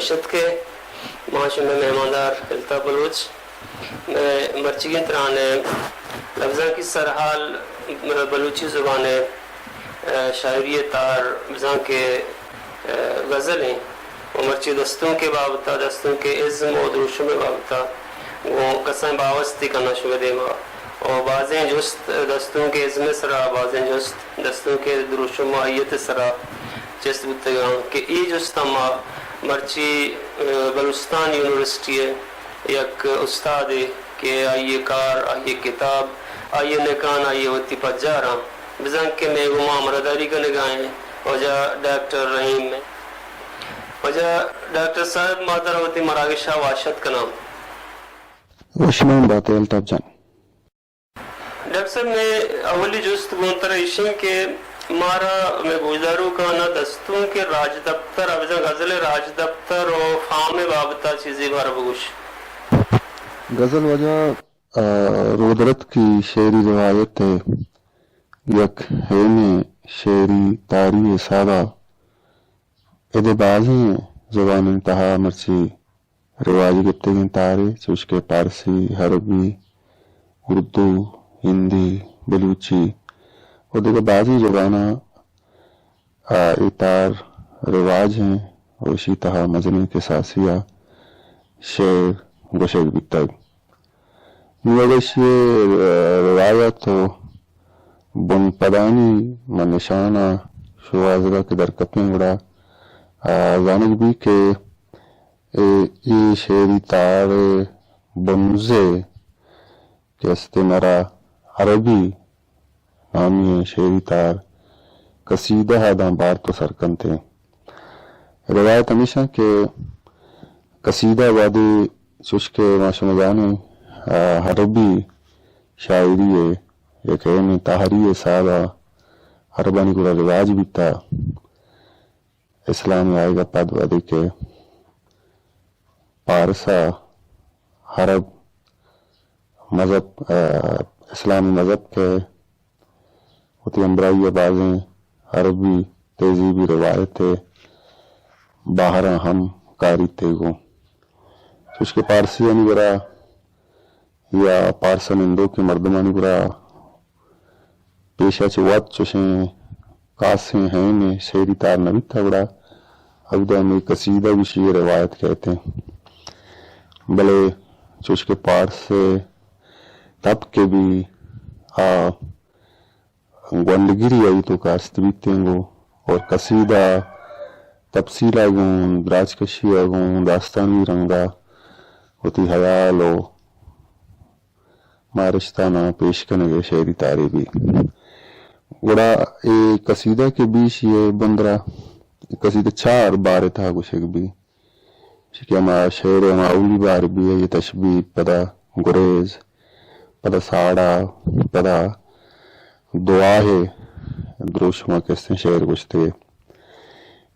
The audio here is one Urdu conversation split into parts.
واشد کے معاش میں مہماندار التا بلوچ میں مرچگین ترانے لفظاں کی سرحال بلوچی زبان شاعری تار بزاں کے غزلیں و مرچی دستوں کے بابطہ دستوں کے عزم و دروشوں میں بابطہ وہ قسم باوستی کرنا شبہ دیما اور بعضیں جست دستوں کے عزم سرا بعضیں جست دستوں کے دروشوں معیت سرا جست بتگاں کہ ای جست ہما مرچی بلوچستان یونیورسٹی ہے یک استاد کہ آئیے کار آئیے کتاب آئیے نکان آئیے وتی پجارا بزن کے میں وہ معاملہ کا نگاہیں وجہ ڈاکٹر رحیم میں وجہ ڈاکٹر صاحب مادر وتی مراگشہ واشد کا نام وشمان باتیں الطاف جان. ڈاکٹر صاحب میں اولی جست گونتر ایشن کے مارا میں گزاروں کا نا دستوں کے راج دفتر ابزا غزل راج دفتر اور فام بابطہ چیزیں بار بگوش. غزل وجہ رودرت کی شعری روایت ہے یک ہے میں شعری تاریخ سادہ ادے بازیں زبان انتہا مرچی رواج گتے ہیں تارے چوش کے پارسی عربی اردو ہندی بلوچی اور دیگر بعضی زبانہ اتار رواج ہیں اور اسی طرح مجنی کے ساسیہ شعر گوشت بکتا ہے. نوگش یہ روایت ہو بن پدانی من نشانہ شوازگا کے درکتیں گڑا جانب بھی کہ یہ شعری تار بنزے کہ استے مرا عربی نامی شعری تار قصیدہ داں بار تو سرکن تھے. روایت ہمیشہ کہ قصیدہ وادی چشکے ماشاء جانے عربی شاعری ہے یک ہے تحری سادہ عربانی کو رواج بھی تھا اسلام آئے گا پد وادی کے پارسا عرب مذہب اسلامی مذہب کے ہوتی امبرائی بازیں عربی تہذیبی روایت ہے باہر ہم کاری تھے گو اس کے پارسی یعنی برا یا پارسن اندو کی مردمانی برا پیشہ چوات چوشیں کاسیں ہیں میں شعری تار نبی تھا برا ابدا میں قصیدہ بھی شعر روایت کہتے ہیں بلے چوش کے پارس تب کے بھی گوندگیری آئی تو کاست بیتے گو اور قصیدہ تفصیل آگوں دراج کشی آگوں داستانی رنگا ہوتی حیال و مارشتانہ پیش کرنے گئے شعری تاری بھی گڑا ایک قصیدہ کے بیش یہ بندرہ قصیدہ چار بار تھا گوشک بھی کہ ہما شعر معولی بار بھی ہے یہ تشبیح پدا گریز پدا ساڑا پدا دعا ہے دروشمہ کستے شعر گوشتے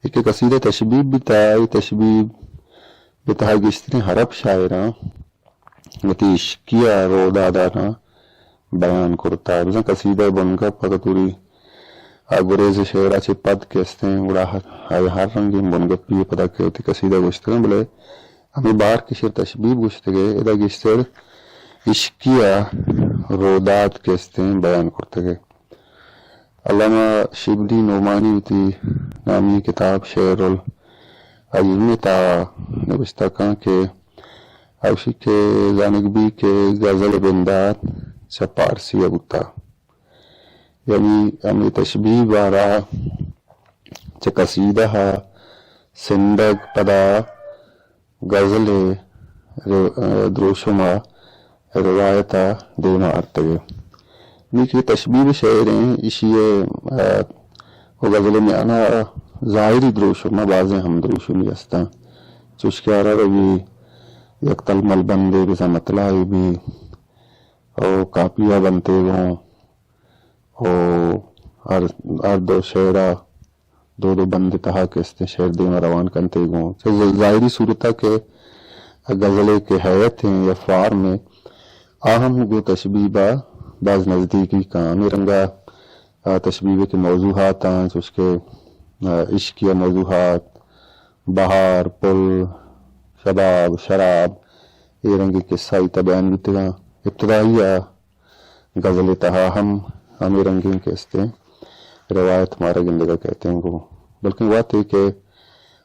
ایک قصیدہ تشبیح بھی تھا. یہ تشبیح بتہا گشتنے حرب شاعران نتیش کیا رو دادانا بیان کرتا بزن قصیدہ بنگا پکتوری گریز شعرہ چھ پد کہستے ہیں گڑا ہر رنگی بنگت بھی پدا کہتی قصیدہ گشتے ہیں بلے ہمیں بار کشیر تشبیح گشتے گئے ادا گشتر عشقیہ رودات کہستے ہیں بیان کرتے گئے. علامہ شبلی نعمانی تھی نامی کتاب شعر العلم تا نوشتہ کہاں کہ اوشی کے جانگبی کے غزل بندات چا پارسی ابوتا یعنی ہمیں تشبیح بارا چا قصیدہ سندگ پدا غزل دروشما روایتا دینا آرتگے لیکن تشبیح شعر ہیں اسی غزل میں آنا ظاہری دروشما بازیں ہم دروشمی ہستا چشکارا روی یک تلمل بندے بسا مطلعی بھی اور کاپیہ بنتے گوں اور ہر دو شعرہ دو بندے تہا کستے شعر دیما روان کنتے گوں ظاہری صورتہ کے غزلے کے حیت ہیں یا فار میں آہم گو تشبیح بعض نزدیکی کام رنگا تشبیح کے موضوعات ہیں اس کے عشق یا موضوعات بہار پل شباب شراب یہ رنگی قصہ بیان بیتگا ابتدائیہ غزل تہا ہم رنگین کہتے ہیں روایت ہمارا گندگا کہتے ہیں کو، بلکہ بات ہے کہ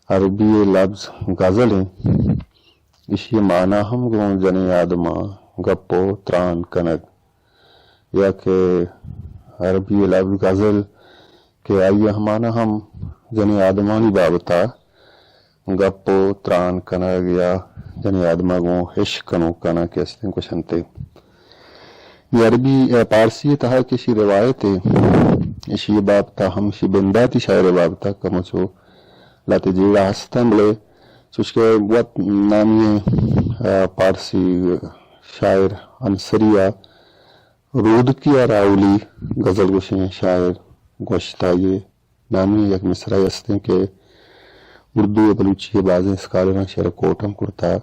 عربی لفظ غزل ہیں اسی معنی ہم گو جنے آدما گپو تران کنگ، یا کہ عربی لفظ غزل کہ آئیے ہمانا ہم جنے آدمانی بابتا گپو تران کنگ یا جنے آدما گو عشق کنو کنا کہتے ہیں کچھ انتے. یہ عربی پارسی تہا کسی روایت ہے اسی بابتا ہم اسی بنداتی شاعر بابتا کمچو لاتے جیڑا ہستن بلے چوچکے بہت نامی پارسی شاعر انصریہ رودکی راولی غزل گوشیں شاعر گوشتا یہ نامی یک مصرعی ہستیں کہ اردو بلوچی بازیں اسکالران شعر کوٹم کرتا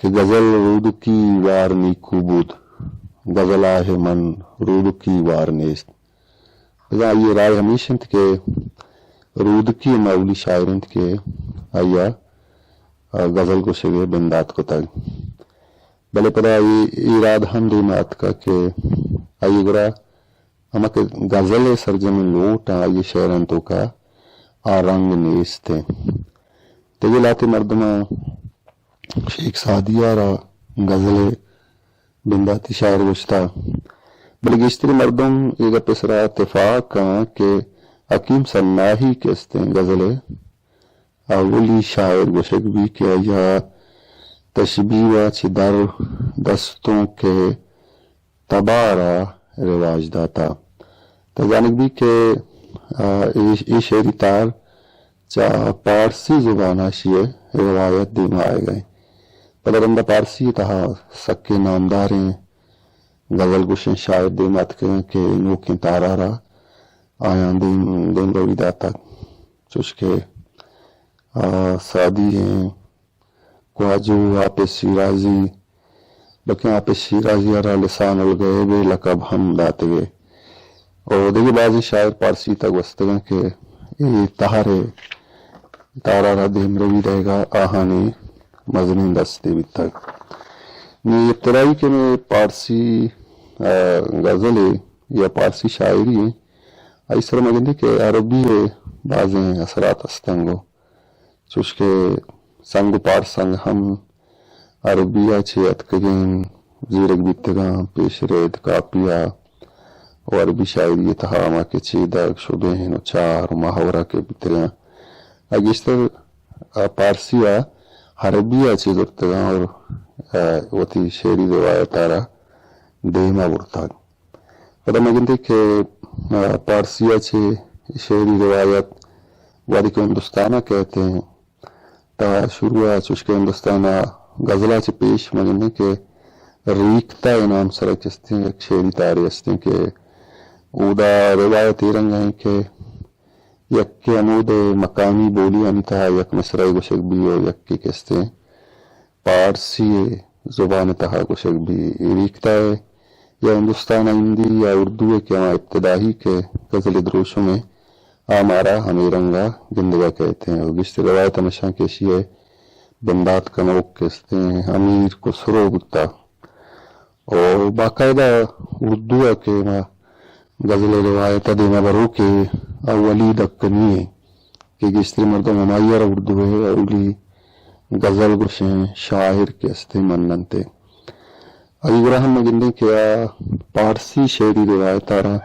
کہ غزل رودکی وار نیکو بود غزل آہ من رودکی وار نیست. یہ رائے ہمیشہ انت کہ رودکی مولی شاعر انت کہ آیا غزل کو شگے بندات کو تگ بلے پدا یہ اراد ہم دیمات کا کہ آئی گرا ہما کہ غزل سرجم لوٹ آئی شعرنتوں کا آرنگ نیستے تیگے لاتے مردمہ شیخ سعدیہ را غزل بنداتی شاعر گوشتا بلکہ اشتری مردم ایک پسرا اتفاق کہ حکیم سناہی کہتے ہیں غزل اولی شاعر گوشک بھی کہ آیا تشبیہ چھ در دستوں کے تبارا رواج داتا تو جانب بھی کہ یہ شعری تار چاہ پارسی زبانہ شیئے روایت دیم آئے گئے پدر بندہ پارسی تہا سکے نامداریں غزل گوشیں شاعر دیمات کریں کہ نوکیں تارارا آیاں دین روی داتا چوشکے سعدی ہیں کواجو آپ شیرازی بلکہ آپ شیرازی ارا لسان الغیب لقب ہم داتے گئے اور دیکھیں بعضی شاعر پارسی تک وستگاں کہ یہ تہارے تارارا دیم روی رہے گا آہانی مزنین دستے بھی تک میں ابتدائی کہ میں پارسی غزل یا پارسی شاعری ہیں اس طرح میں گندے کہ عربی بعضیں اثرات استنگو چوشکے سنگ پار سنگ ہم عربیہ چھے اتکگیں زیرک بیتگاں پیش رید کاپیا اور عربی شاعری تہاما کے چھے درک شدے ہیں چار محاورہ کے بیتگاں اگشتر پارسیہ عربیہ چھے زرتگاں اور وطی شعری روایت آرہ دیما برتاگ پتہ میں گندے کہ پارسیہ چھے شعری روایت وادی کے ہندوستانہ کہتے ہیں تا شروع چوشک ہندوستانہ غزلہ چھے پیش میں گندے کہ ریکتا انعام سرک استے ہیں ایک شعری تاری استے ہیں کہ اودا روایت ایرنگ ہیں کہ یک کے امود مقامی بولی آنی تہا یک مصرعی گوشک بھی اور یک کے کہتے ہیں پارسی زبان تہا گوشک بھی ریکتا ہے یا ہندوستان ہندی یا اردو ہے کہ ہمارا ابتدائی کے غزل دروشوں میں آمارا ہمیں رنگا گندگا کہتے ہیں اور گشت روایت ہمیشہ کیشی ہے بندات کا نوک کہتے ہیں امیر کو سرو گتا اور باقاعدہ اردو ہے کہ غزل روایت دیما برو کے اولی دکنی ہے کہ گشتری مردم ہمائی اردو ہے اولی غزل گوشیں شاعر کہتے مننتے ایگرہم میں گندے کیا پارسی شعری روایت آرہ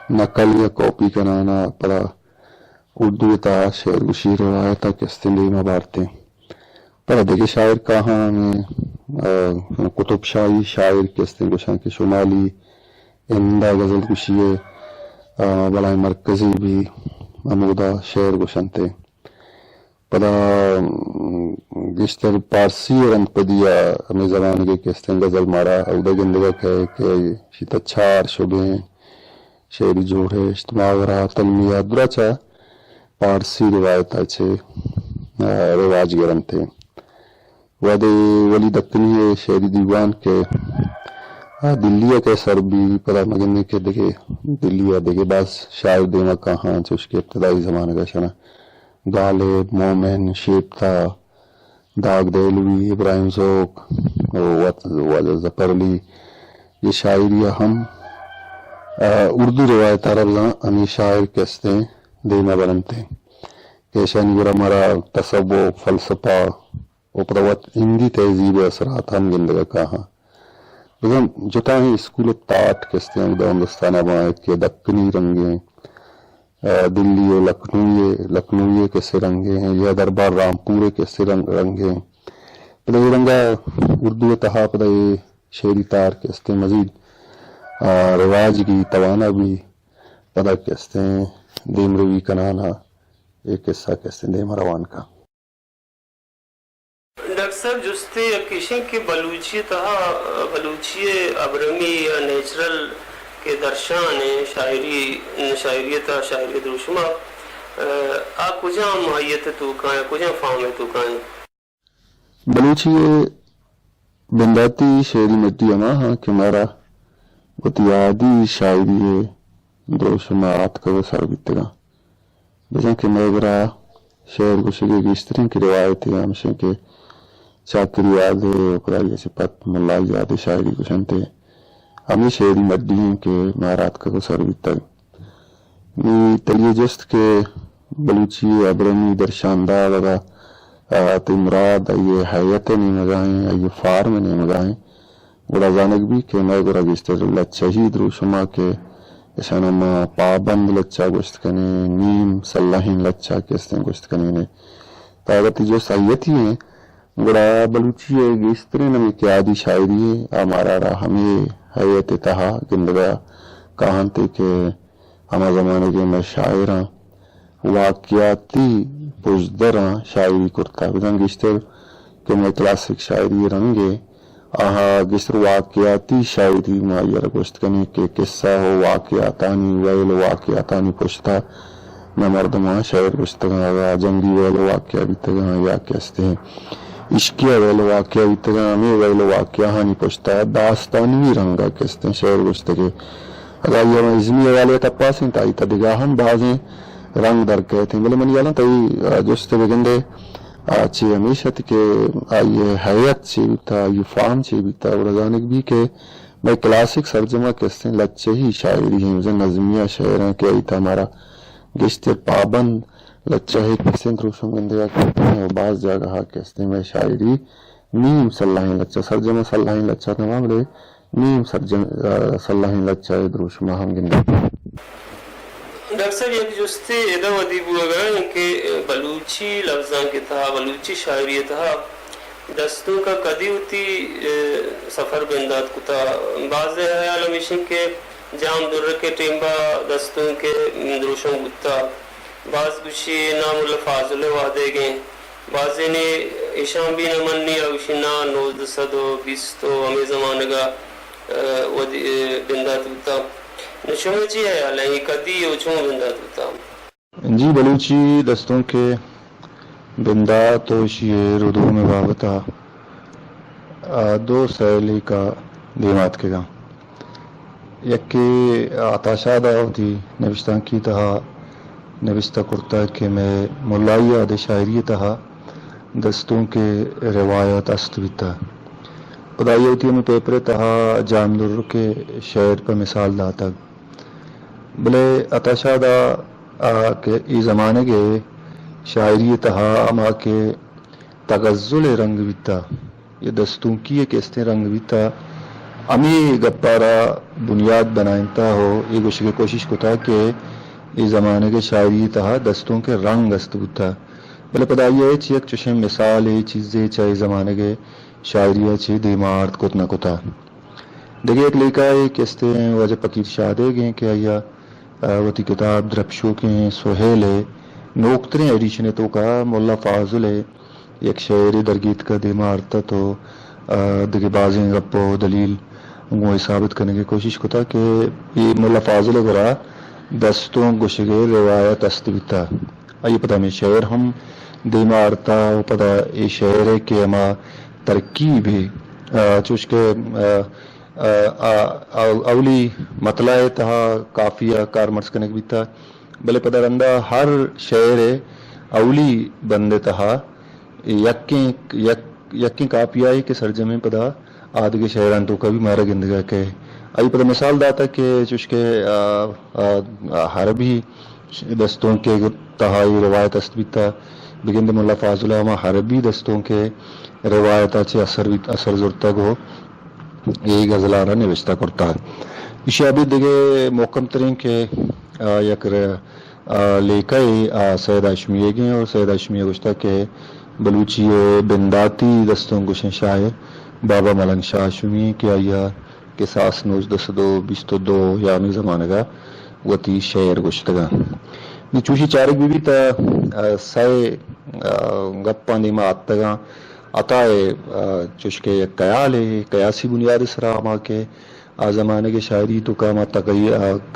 نقل یا کاپی کنانا پڑا اردو تا شعر گوشی روایت کہتے لیما بارتے پڑا دیکھے شاعر کہاں میں کتب شاہی شاعر کہتے گوشاں کے شمالی اندہ غزل گوشی بلائے مرکزی بھی امودہ شعر گوشنتے پدا گشتر پارسی رنگ پدیا ہمیں زبان کے کہتے ہیں غزل مارا اودا گندگا کہے کہ شیطہ چھار شبیں شعری جوڑے اجتماع ورہ تلمیہ دراچہ پارسی روایت آچے رواج گرن تھے وعدے ولی دکنی شعری دیوان کے دلیہ کے سر بھی پدا مگنے کے دیکھے دلیہ دیکھے بعض شاعر دیما کہاں جو اس کے ابتدائی زمانے کا شنا غالب مومن شیبتا داغ دہلوی، ابراہیم ذوق، ظفر علی، یہ شاعریہ ہم اردو روایت عرب ہمیں شاعر کہتے ہیں دیما بنتے ہیں کہ شانی مرا تصوف فلسفہ وپروت ہندی تہذیب اثرات ہم گندگا کہاں بزن جتا ہے اسکول تاٹ کہتے ہیں ہندوستان آباد کے دکنی رنگیں دلی و لکھنوی کیسے رنگے ہیں یا دربار رامپورے کیسے رنگے ہیں پتہ یہ رنگا اردو تہا پتہ یہ شعری تار کہتے ہیں مزید رواج کی توانا بھی پتہ کہتے ہیں دیم روی کنانا ایک قصہ کہتے ہیں دیم روان کا ڈاکٹر صاحب جستے کشن کے بلوچی تہا بلوچی ابرمی یا نیچرل کے درشان شاعریت شاعری دروشما آ کجا ماہیت تو کائیں کجا فام تو کائیں بلوچی بنداتی شعری مٹی اما ہاں کہ مارا بتیادی شاعری دروشما آت کا وہ سر بیتگا بجن کہ میگرا شعر گشگے کی اس طرح کی روایت ہے ہمشہ کے چاکری یاد ہے اپرائی صفت ملائی یاد شاعری گشنتے ہمیں شعری مڈی ہیں کہ مہارات کا سر بیتا ہے تلیہ جست کے بلوچی ابرمی درشاندہ وغا تمراد یہ حیت نہیں مگائیں یہ فارم نہیں مگائیں گڑا زانک بھی کہ میں گڑا گشتر لچہ ہی دروشما کے اشانما پابند لچہ گشت کنے نیم صلاحین لچہ کہتے ہیں گشت کنے نے طاقتی جو سائیتی ہیں گڑا بلوچی ہے گشترے نمی کی آدھی شاعری ہے ہمارا راہ ہمیں حیت تہا گندگا کہانتے کہ ہمہ زمانے کے میں شاعراں واقعاتی پوزدراں شاعری کرتا بدن گشتر کہ میں کلاسک شاعری رنگے آہا گشتر واقعاتی شاعری معیر گوشت کنی کہ قصہ ہو واقعاتانی ویل واقعاتانی پوشتا میں مردمان شاعر گوشت گا جنگی ویل واقعہ بیتگا یا کہتے ہیں عشقیہ ویل واقعہ بیتگا میں ویل واقعہ ہانی پوشتا داستانوی رنگا کہتے ہیں شاعر گوشت کے اگر یہ میں ازمی والے تپاسیں تائی تدگاہ ہم بعضیں رنگ در کہتے ہیں بلے منی یالا تائی جوستے بگندے آچے ہمیشہ تھی کہ یہ حیات چے بیتا یہ فام چے بیتا اور ازانک بھی کہ میں کلاسک سرجمہ کہتے ہیں لچے ہی شاعری ہیں مجھے نظمیہ شعر ہیں کہ ایتا ہمارا گشتر پابند لچہ ہی کہتے ہیں دروشم گندگا کہتے ہیں اور بعض جگہ کہتے ہیں میں شاعری نیم صلاحین لچہ سرجمہ صلاحین لچہ تمام لے نیم صلاحین لچہ دروشمہ ہم گندگا ڈاکٹر صاحب یک جستے ادا ودیب وغیرہ کہ بلوچی لفظاں کے تھا بلوچی شاعری تھا دستوں کا قدی ہوتی سفر بندات کتا بعض حیال ہمیشن کے جام در کے ٹیمبا دستوں کے دروشوں گتا بعض کچھ نام الفاظل وعدے گئے بعض نے اشام بھی نمنی اوشنا 1920 ہمیں زمانگا بندات کتا نشوہ جی ہے علیہ قدی اوچوں بندات ہوتا جی بلوچی دستوں کے بندات و شیر ردو میں بابتا دو سیلی کا دیمات کے گا یک کہ آتاشادہ ہوتی نوشتان کی تہا نوشتہ کرتا کہ میں ملائی آدھ شاعری تہا دستوں کے روایت استویتا خدای ہوتی ہمیں پیپر تہا جام در کے شعر پر مثال داتا بلے اتشادہ کہ ای زمانے کے شاعری تہا اما کے تغزل رنگ بیتا یہ دستوں کی کیستے رنگ بیتا امی گپارا بنیاد بنائنتا ہو یہ گوشت کی کوشش کتا کہ ای زمانے کے شاعری تہا دستوں کے رنگ است بیتا بلے پدائی ہے چیک چشم مثال ہے چیزیں چاہے زمانے کے شاعریہ چی دیمارت کتنا کتا دیکھیں ایک لکھا ہے کیستے ہیں وجہ پکیر شاہ دے گئے کہ آیا وتی کتاب درپشو کے ہیں سہیل ہے نوکتریں ایڈیشن تو کہا مولا فاضل ہے ایک شعر درگیت کا دیمارتا تو دیکھیں بازیں رب و دلیل وہ ثابت کرنے کی کوشش کتا کہ یہ مولا فاضل گرا دستوں گشگے روایت استویتا آئیے پتہ میں شعر ہم دیمارتا وہ پتہ یہ شعر ہے کہ ہما ترکیب ہے چوش کے اولی مطلع تہا کافیہ کار مرس کنک بھی تھا بلے پدہ رندہ ہر شعر اولی بندے تہا یکی کاپیائی کے سرجمے پدا آد کے شہران تو کبھی مارا گندگا کے آئی پدا مثال داتا کہ چشکے حربی دستوں کے تہائی روایت استبیتا بگند ملا فاضل ہما حربی دستوں کے روایت اچھے اثر زرتگ ہو یہی غزلانہ نوشتہ کرتا ہے اسی ابھی دیگے محکم ترین کے یک لیکائی سید ہاشمیہ گئے اور سید ہاشمیہ گشتہ کے بلوچی بنداتی دستوں گشن شاعر بابا ملنگ شاہ ہاشمی کی آیا کہ ساس نوز دو بیستو دو یامی زمانہ گا وتی شعر گشتگا چوشی چارک بھی تا سائے گپان دیما آتگا عطائے چشکے یک قیال ہے قیاسی بنیاد سرا ہما کے زمانے کے شاعری تو کاما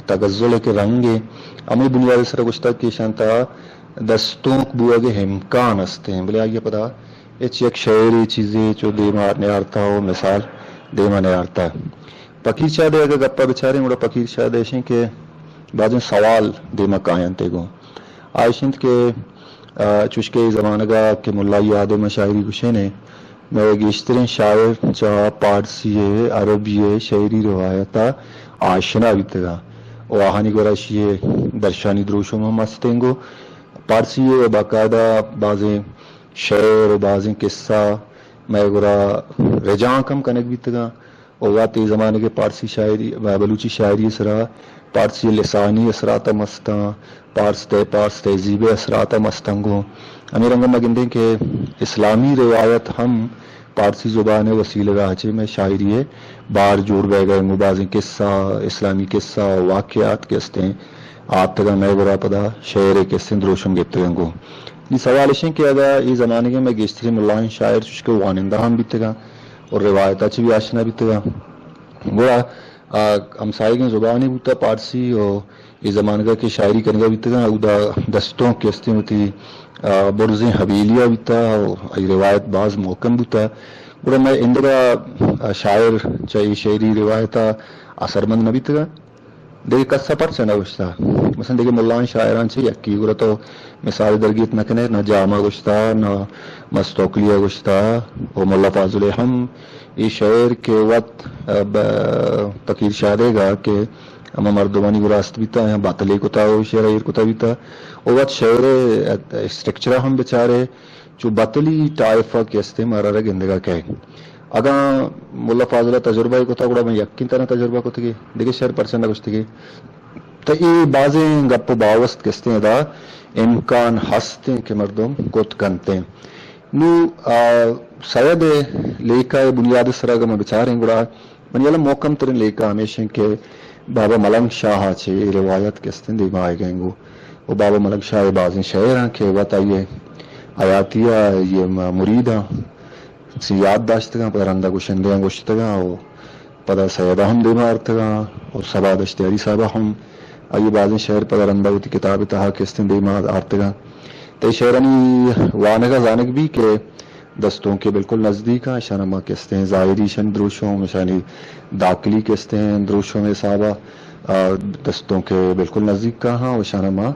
تغزل کے رنگے امی بنیاد سرا گشتہ کی شانتا دستوں بو اگے امکان ہستے ہیں بلے آگے پتا ایچ یک شعری چیزیں جو دیما نیارتا ہو مثال دیما نیارتا ہے پکیر شاہ دے اگر گپا بچارے مڑا پکیر شاہ دیشیں کہ بعض سوال دیما کائن تے گو آئیشنت کے چشکے زمانہ گا کہ ملائی آدم شاعری گشنے میں گیشترین شاعر چاہ پارسی عربی شعری روایتا آشنا بیتگا او آہانی گوراشی درشانی دروشوں میں مستنگو پارسی باقاعدہ بعضیں شعر و بعضیں قصہ میں گورا رجاں کم کنک بیتگا اور واتی زمانے کے پارسی شاعری بلوچی شاعری اسرا پارسی لسانی اثرات مستاں پارس تہذیب اثرات مستنگوں امیر انگم مگندیں کہ اسلامی روایت ہم پارسی زبان وسیلہ راہچے میں شاعری بار جوڑ بہ گئے مبازیں قصہ اسلامی قصہ واقعات کستے آپ تگا میں برا پدا شعر کستے دروشم گیتے گنگو یہ سوالشیں کہ اگر یہ زمانے کے میں گیشتری ملائن شاعر چشکے وانندہ ہم بیتے گا اور روایتہ چی بھی آشنا بیتے گا گوڑا ہمسائی کی زبانی بوتا پارسی اور یہ زمانگا کی شاعری کرنگا بیتا گا او دا دستوں کی استے ہوتی برزیں حویلیہ بیتا اور روایت بعض محکم بیتا گوڑا میں اندگا شاعر چاہیے شعری روایتا اثر مند نبیتا گا دیکھے قصہ پرچہ نہ گشتا مثلا دیکھے ملان شاعران سے یکی گوڑا تو مثال درگیت نہ کنے نہ جامع گشتا نہ مستوکلیہ گشتا اور ملا فاضل ہم یہ شعر کے وقت فقیر شاہ دے گا کہ اما مردمانی گراست بیتا ہے باطلی کتا ہو شعر کتا بیتا اور وقت شعر اسٹرکچرہ ہم بچارے جو باطلی طائفہ کے استے مارا رہ گندگا کہے اگر ملا فاضلہ تجربہ کتا گوڑا میں یقین طرح تجربہ کتا گے دیکھے شعر پرچندہ گشتے گے تو یہ بازیں گپ باوست کستے ہیں دا امکان ہستے کہ مردم کت کنتے ہیں نو سید لیکا بنیاد سراغ میں بچاریں گوڑا من یلا موکم ترین لیکا ہمیشہ کہ بابا ملنگ شاہ چھے روایت کستے ہیں دیما آئے گئیں گو وہ بابا ملنگ شاہ بازیں شعر ہیں کہ بتائیے آیاتیہ یہ مریدہ سی یاد داشتگاں پدر اندہ گوشندیاں گوشتگاں اور پدر سیدہ ہم دیما آرتگاں اور سبا دشتیاری صاحبہ ہم آئیے بازیں شعر پدر اندہ ہوتی کتاب تہا کستے ہیں دیما آرتگاں تے شعرانی وانگا زانگ بھی کہ دستوں کے بالکل نزدیک ہیں شانما کستے ہیں ظاہری شن دروشوں میں شانی داخلی کستے ہیں دروشوں میں صحابہ دستوں کے بالکل نزدیک کا ہاں اور شانما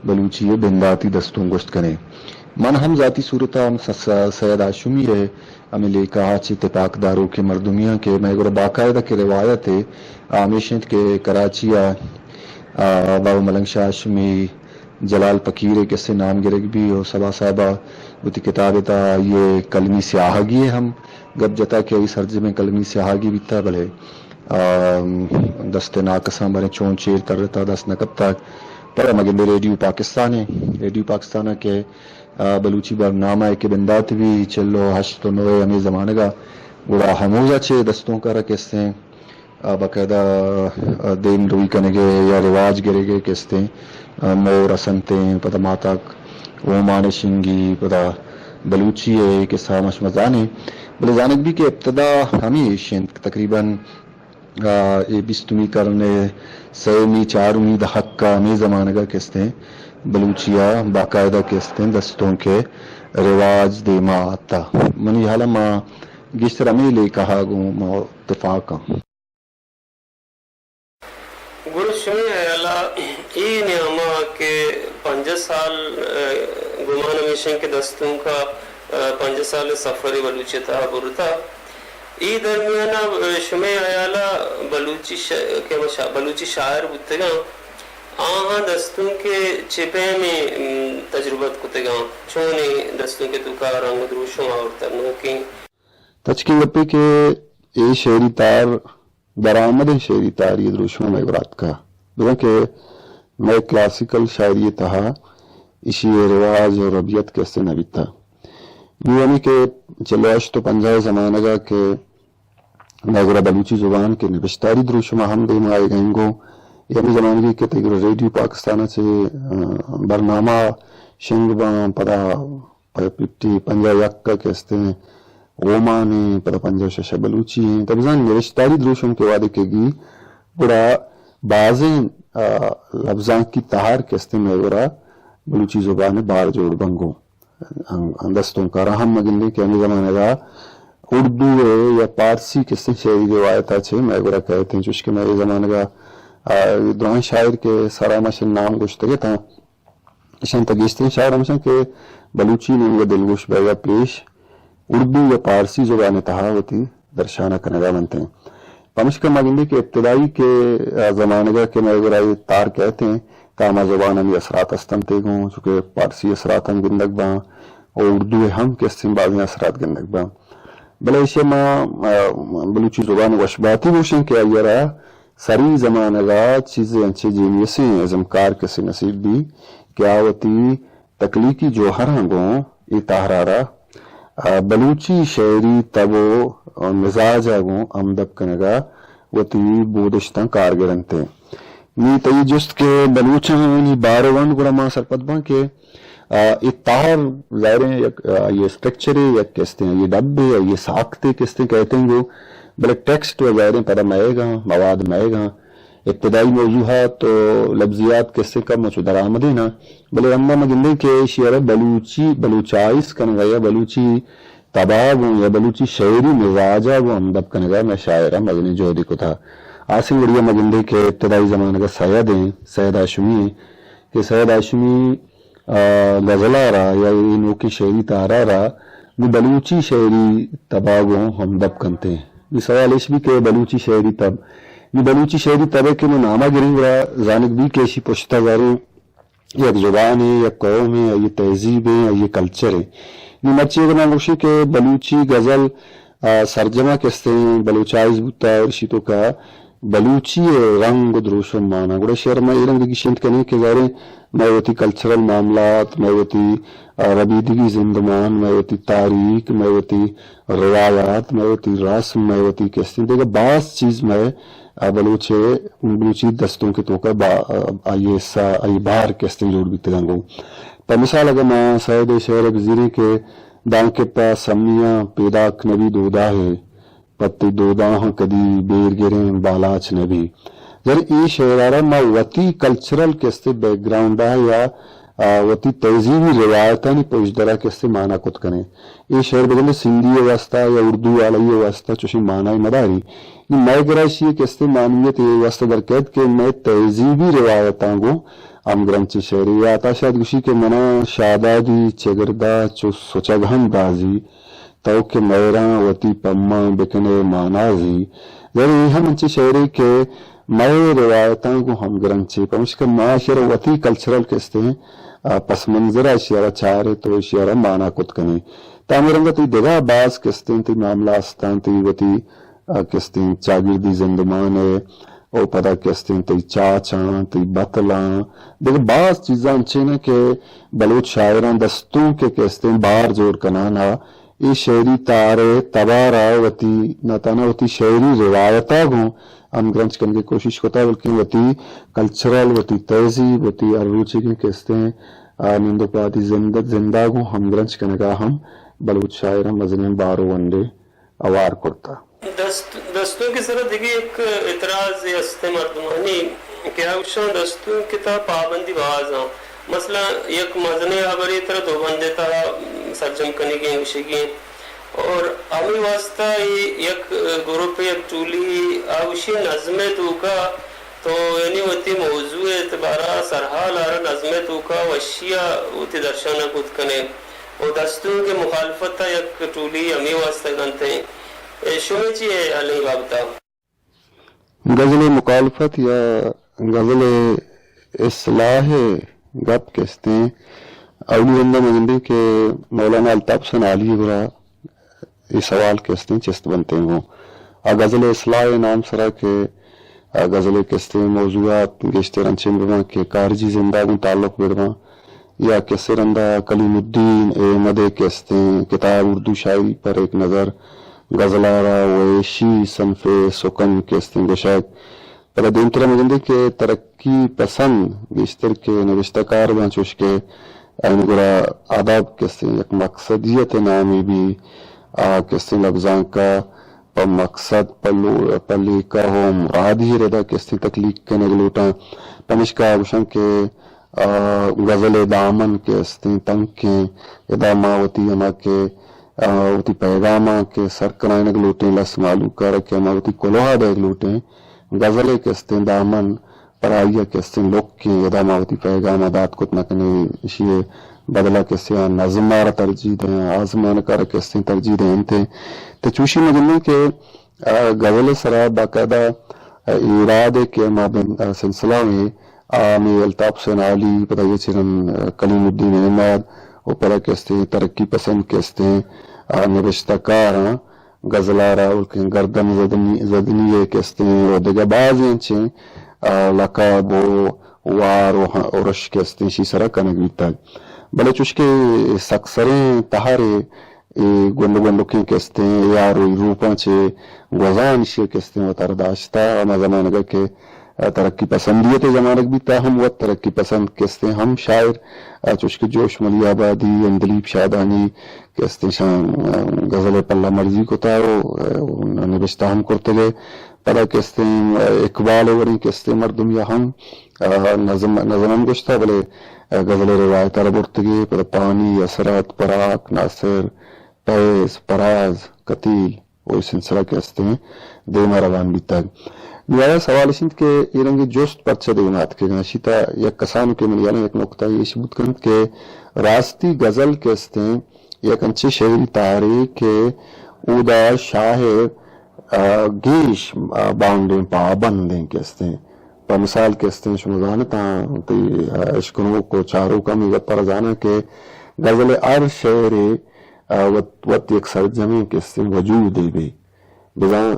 بلوچی بنداتی دستوں گشت کریں من ہم ذاتی صورتہ ہم سید ہاشمی ہے ہمیں لے کہا چی اتفاق داروں کے مردمیاں کے میں گوڑا باقاعدہ کی روایت ہے آمیشنت کے کراچی بابا ملنگ شاہ ہاشمی جلال فقیر کس سے نام گرگ بھی اور سبا صاحبہ ہوتی کتاب تا یہ کلمی سیاہگی ہے ہم گب جتا کہ سرج میں کلمی سیاہگی بھی تا بلے دست ناکساں برے چون چیر ترتا دست نکب تک پر مگن ریڈیو پاکستان ہے ریڈیو پاکستان کے بلوچی برنامہ ہے کہ بندات بھی چلو ہشت و نوے ہمیں زمانہ گا گوڑا ہموزہ چھے دستوں کا رکھتے ہیں باقاعدہ دین روی کنگے یا رواج گرے گے کستے ہیں مور اسنتیں پتہ ماتاک اومان شنگی پتہ بلوچی ہے کہ سامش مزانے بلے زانک بھی کہ ابتدا ہمیں تقریباً بیستویں کرنے سیمی چارمی دہق کا ہمیں زمانہ کا کستے ہیں بلوچیا باقاعدہ کستے ہیں دستوں کے رواج دیما آتا منی حالا ماں گشتر ہمیں لے کہا گوں ماں اتفاقا گرو شمی اللہ ای نعمہ کے 5 سال گمان ہمیشن کے دستوں کا 5 سال سفری بلوچی تا برتا ای درمیان شمی آیالا بلوچی شاعر بودتے گا آہاں دستوں کے چپے میں تجربت کتے گا چونے دستوں کے تو کا رنگ دروشوں اور ترنوں کی تشکیل پہ کہ اے شعری تار درآمد شعری تار یہ دروشوں میں برات کا دوں کہ میں کلاسیکل شاعری تہا اسی رواج اور ربیت کیسے نبی تھا یعنی کہ چلوش تو 50 زمانہ گا کہ ناظرہ بلوچی زبان کے نوشتاری دروشوں ہم دے میں آئے گئیں گو یعنی زمانگی کے تیگر ریڈیو پاکستان سے برنامہ شنگ بان پدا پٹی 50 یکا کہتے ہیں غومانی پدا 50 شش بلوچی ہیں تب زن نوشتاری دروشوں کے وعدے کے گی بڑا بعضیں لفظان کی تہار کہتے میں برا بلوچی زبان بار جوڑ بنگو دستوں کا رحم مگلنے کے ہمیں زمانے گا اردو یا پارسی کس شعری روایت چھے میں برا کہتے ہیں چونکہ میں یہ زمانے گا دوران شاعر کے سرامشن نام گوشتگے تھا اشان تگیشتے ہیں شاعر ہمشن کہ بلوچی نے وہ دلگوش بیگا پیش اردو یا پارسی زبان تہاوتی درشانہ کنگا بنتے ہیں پمشکہ مگندے کے ابتدائی کے زمانے گا کہ میں اگر تار کہتے ہیں کاما زبان ہمی اثرات استمتے گوں چونکہ پارسی اثرات ہم گندگ باں اور اردو ہم کے استنبازیں اثرات گندگ باں بلے اسے ماں بلوچی زبان وشباتی گوشن کہ آئیرا سری زمانہ گا چیزیں انچے جینیسیں ازمکار کسی نصیب بھی کہ آوتی تکلیقی جوہراں گوں ای تحرارا بلوچی شعری تبو مزاج گوں امدب کنگا وتی بودشتاں کارگرنتے نی تی جست کے بلوچاں نی بارو ونڈ گڑا ماں سرپت باں کہ اتحار ظاہریں یہ سٹرکچرے یا کہتے ہیں یہ ڈبے یا یہ ساکتے کہتے ہیں گو بلے ٹیکسٹ و ظاہریں پہلا مائے گا مواد مائے گا ابتدائی موضوعات و لفظیات کسے کم چو درآمدیں نا بلے اما مگندے کے شعر بلوچائز کنگا یا بلوچی تباب یا بلوچی شعری مزاجہ و امدب کنگا میں شاعرہ مغنی جوہدی کو تھا آسن گڑیا مگندے کے ابتدائی زمانہ کا سید ہاشمی کہ سید ہاشمی غزلہ را یا انہوں کی شعری تارا را وہ بلوچی شعری تباگوں ہم دب کنتے ہیں یہ سوال اس بھی کہ بلوچی شعری تب یہ بلوچی شعری تبے کے میں نامہ گریں گا زانک بھی کہ اسی پشتہ گاروں یہ زبان ہے یا قوم ہے یہ تہذیب ہے یا یہ کلچر ہے یہ مچی اگر ناموشی کہ بلوچی غزل سرجمہ کہتے ہیں بلوچائز بوتا ہے رشیتوں کا بلوچی رنگ دروش و مانا گوڑا شعر میں علم دیگی شنت کرنے کے ظاہریں میں ہوتی کلچرل معاملات میں ہوتی ربیدگی زندمان میں ہوتی تاریخ میں ہوتی روایات میں ہوتی رسم میں ہوتی کہتے ہیں دیکھا بعض چیز میں بلوچی دستوں کے توقع آئی بار کہتے ہیں جوڑ بیتے گنگو پر مثال اگر میں سید شعر بزیرے کے دان کے پا سمیاں پیداک نبی دودا ہے پتی دوداں کدی بیر گریں بالاچ نبی ذرا ای شعرارہ ما وطی کلچرل کستے بیک گراؤنڈ یا وطی تہذیبی روایتانی پوشدرہ کستے معنی کت کریں ای شعر بدلے سندھی واسطہ یا اردو علیہ واسطہ چوشی معنی مداری یہ میں گرائشی کستے معنیت یہ واسطہ درکت کہ میں تہذیبی روایتاں گو ام گرنچی شعری یا تا شاید گوشی کے منا شادادی چگردہ چو سچگہن بازی تو کہ میراں وطی پماں بکنے مانازی ذرا یہ ہم انچی شعری کے مئے روایتاں کو ہم گرنچی پمشکر معاشر وطی کلچرل کہتے ہیں پس منظرہ اشیارہ چارے تو اشیارہ مانا کت کنی تعمیرنگا تی دگا باز کہتے ہیں تی معاملہ استان تی وطی کہتے ہیں چاگردی زندمان ہے او پدا کہتے ہیں تی چاچاں تی بطلاں دیکھ بعض چیزاں انچے نا کہ بلوچ شاعران دستوں کے کہتے ہیں بار جوڑ کنانا ای شعری تارے تبارا وطی نتانا وطی شعری روایتہ گوں ہم گرنچ کرنے کی کوشش ہوتا ہے بلکہ وطی کلچرل وطی تہذیب وطی اروچی کے کہتے ہیں نندو پاتی زندہ گوں ہم گرنچ کرنے کا ہم بلوچ شاعر مزنین بارو ونڈے اوار کرتا دستوں کی طرح دیکھیں ایک اعتراض است مردمانی کیا اوشان دستوں کی طرح پابندی باز ہاں مثلا یک مزنے آبری طرح دو بندے تا سرجم کرنے کی اوشی کی اور ہمیں واسطہ یک گروپ یک ٹولی اوشی نظم تو کا تو یعنی وتی موضوع اعتبارہ سرحال آرہ نظم تو کا وشیہ وتی درشانہ کت کنے و دستور کے مخالفت تا یک ٹولی امی واسطہ گنتے ہیں شمی چیئے علی بابتا غزل مخالفت یا غزل اصلاح گپ کہتے ہیں اولی زندہ مجندی کے مولانا الطاف حسین علی برا یہ سوال کہتے ہیں چست بنتے ہیں غزل اصلاح نام سرا کے غزل کہتے ہیں موضوعات گشتے رنچے برما کے کارجی زندہ میں تعلق برما یا کیسے رندہ کلیم الدین احمد کہتے ہیں کتاب اردو شاعری پر ایک نظر غزلارا ویشی صنف سکن کہتے ہیں گوشاک پر دینترہ مجندی کے ترقی پسند بیشتر کے نوشتہ کار بانچوش کے این گرا آداب کہتے ہیں یک مقصدیت نامی بھی کہتے ہیں لفظان کا پر مقصد پلی کا ہو مراد ہی ردا کہتے ہیں تکلیق کے نگلوٹا پنش کا گوشن کے غزل دامن کہتے ہیں تنگ کے اداماوتی اما کے وتی پیغامہ کے سرکرائن گلوٹیں لس معلوم کر کے اما وتی کلوہا دے گلوٹیں غزلے کہتے ہیں دامن پرائیہ کہتے ہیں لوگ کے اداماوتی پیغام دات کت نکنے اشیے بدلا کہتے ہیں نظمار ترجیح دیں آزمان کر کہتے ہیں ترجیح دیں انتے تو چوشی مجمع کے غزل سرا باقاعدہ ارادے کے مابین سلسلہ میں آمی الطاف حسین علی پتہ چرن کلیم الدین احمد وہ پرا کہتے ہیں ترقی پسند کہتے ہیں نوشتہ کار غزلارا گردن زدنی کہتے ہیں اور دیگر بعض انچیں لقاب و وار و رش کہتے ہیں شیسرہ کنگوی تک بلے چوشکے سکسریں تہارے گندو گندو کی کہتے ہیں یارو روپاں چھے گوزان شیر کہتے ہیں و ترداشتا اما زمانگا کے ترقی پسندیت زمانک بھی تاہم و ترقی پسند کہتے ہیں ہم شاعر چوشکے جوش ملی آبادی اندلیب شادانی کہتے ہیں غزل پلہ مرضی کو تارو نبشتہ ہم کرتے گئے پدا کہتے ہیں اقبال ورین کہتے ہیں مردم یا ہم نظم گشتا بلے غزل روایت ربورتگی پدا پانی اثرات پراک ناصر پیس پراز قتیل وہ سلسلہ کہتے ہیں دیما روان بھی تک نوایا سوال سندھ کے یہ رنگی جوست پرچہ دیونات کے ناشیتا یک کسانو کے ملیانا یک نقطہ یہ شبوت کرند کے راستی غزل کہتے ہیں یک انچے شہری تاریخ کے اودا شاہر گیش باؤنڈیں پابندیں کہتے ہیں پر مثال کہتے ہیں شمزانتا اشکنوں کو چاروں کا میگت پر جانا کہ غزل ار شہر وط یک سرجمی کہتے ہیں وجود دے بھی بزان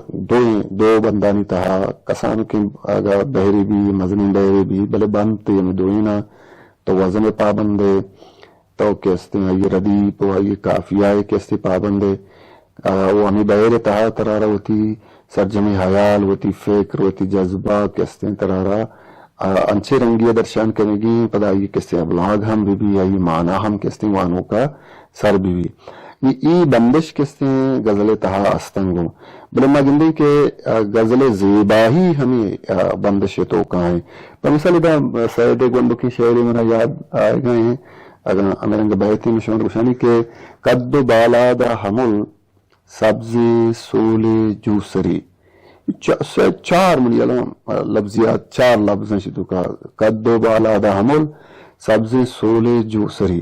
دو بندانی تہا کسانو کی اگر بہری بھی مزنی بہری بھی بلے بنتے ہمیں دوئینا تو وزن پابندے تو کہتے ہیں یہ ردیب و یہ کافیہ کہتے پابندے وہ ہمیں بہر تہا ترارا ہوتی سرجمی حیال ہوتی فکر ہوتی جذبہ کہتے ہیں ترارا انچے رنگی درشان کرنے گی پدا یہ کہتے ہیں ابلاغ ہم بھی یہ معنی ہم کہتے ہیں وانوں کا سر بھی یہ بندش کہتے ہیں غزل تہا استنگوں بلے مجندی کے غزل زیباہی ہمیں بندش تو کہاں ہیں پر مثال دا سید گندو کی شعری میرا یاد آئے گئے ہیں اگر امرنگ بیتی مشہور روشانی کے قد بالا دا حمل سبزی سولے جوسری چار منی لفظیات چار لفظ ہیں شدو کا قد بالا دا حمل سبزی سولے جوسری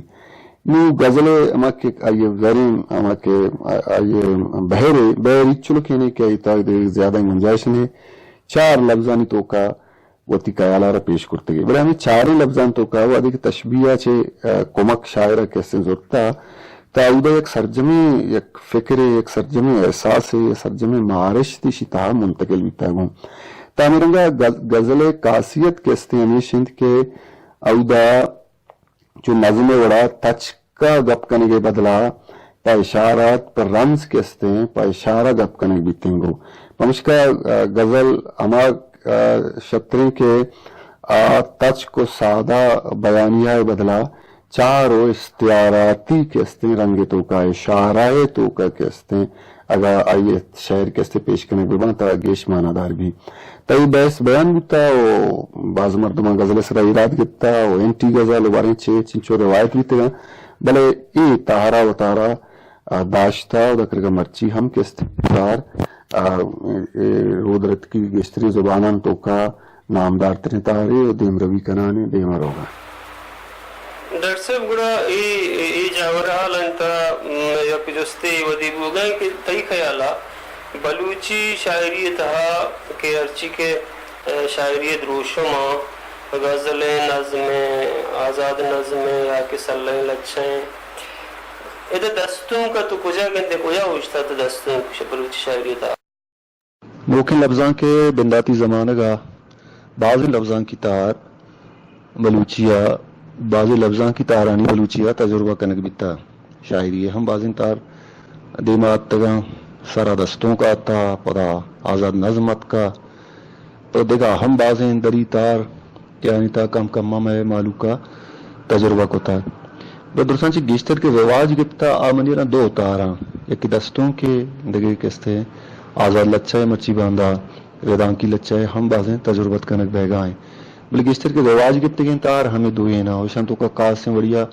نو غزل اما کے آئیے غریم اما کے آئیے بہری چلو کہنے کے آئی زیادہ گنجائش نے چار لفظانی تو کا وتی کایالارا پیش کرتے گئے بلے ہمیں چاریں لفظان تو کا وہ ادھے تشبیہ چھے کمک شاعرہ کیسے ضرورتا تعودہ ایک سرجمی ایک فکر ایک سرجمی احساس ایک سرجمی معارش تی شتاہ منتقل بیتا گوں تعمیرنگا غزل کاسیت کیستے ہمیشند کے اودہ جو نظم وڑا تچ کا گپ کرنے کے بدلا پا اشارات پر رمز کہتے ہیں پا اشارہ گپ کرنے کے بیتیں گو پمش کا غزل اما شطریں کے تچ کو سادہ بیانیہ بدلا چاروں استعاراتی کہتے ہیں رنگ تو کا اشارہ تو کا کہتے ہیں اگر آئیے شعر کہتے پیش کرنے کے بنا تا گیش معنی دار بھی تائی بیس بیان بیتا و بعض مردمان غزل سر ایراد گتا و انٹی غزل وارن چنچو روایت بیتے گا بلے ای تاہرا و تارا داشتا و دکرگا مرچی ہم کہتے ہیں رودرت کی گشتری زبانان تو کا نامدار ترین تاہرے و دیم روی کنانے دیم روگا ڈاکٹر صاحب گڑا ای جاورحال انت یک جستے ودی بوگائیں کہ تئی خیالا بلوچی شاعری تہا کہ ارچی کے شاعری دروشما غزل نظم آزاد نظم یا کہ صلی لچھیں ادھا دستوں کا تو کجا گندے کجا ہوشتا تو دستوں بلوچی شاعری تہا موکھن لفظاں کے بنداتی زمانہ کا بعض لفظاں کی تار بلوچیا بعض لفظاں کی تارانی بلوچیا تجربہ کنک بیتا شاعری ہے ہم بعض تار دیمات تگا سارا دستوں کا تا پدا آزاد نظمت کا تو دیکھا ہم بعض دری تار یعنی تا کم کم میں مالو کا تجربہ کو تا بدرسان چی گیشتر کے رواج گپتا آمنیرہ دو تاراں ایک دستوں کے دگے کستے آزاد لچھائے مرچی باندھا ردان کی لچھائے ہم بازیں تجربت کنک بہگائیں بلکہ گیشتر کے رواج گپتے گئے تار ہمیں دوئے نا وشان تو کا کاس سے وڑیا